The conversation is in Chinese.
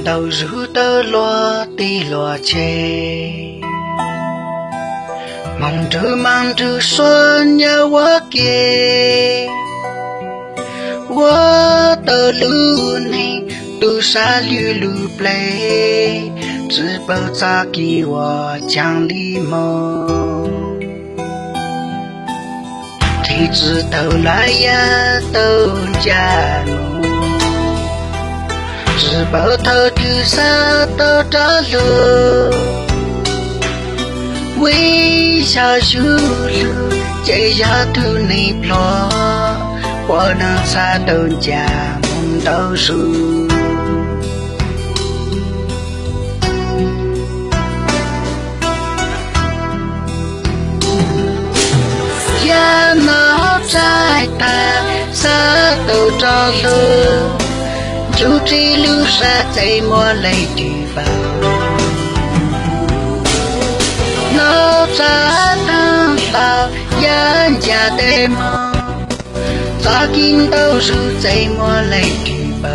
梦到如的落地落切，梦着说要我给，我的路内都沙绿路play，只保咋给我讲礼貌，提子头来呀都家奴。只保头就啥都着路，微笑修路，这下头内plọ，我能啥都家梦到数。呀，脑在他啥都着路。就这路上再莫来对吧？脑扎等到人家的梦，咋见到手再莫来对吧？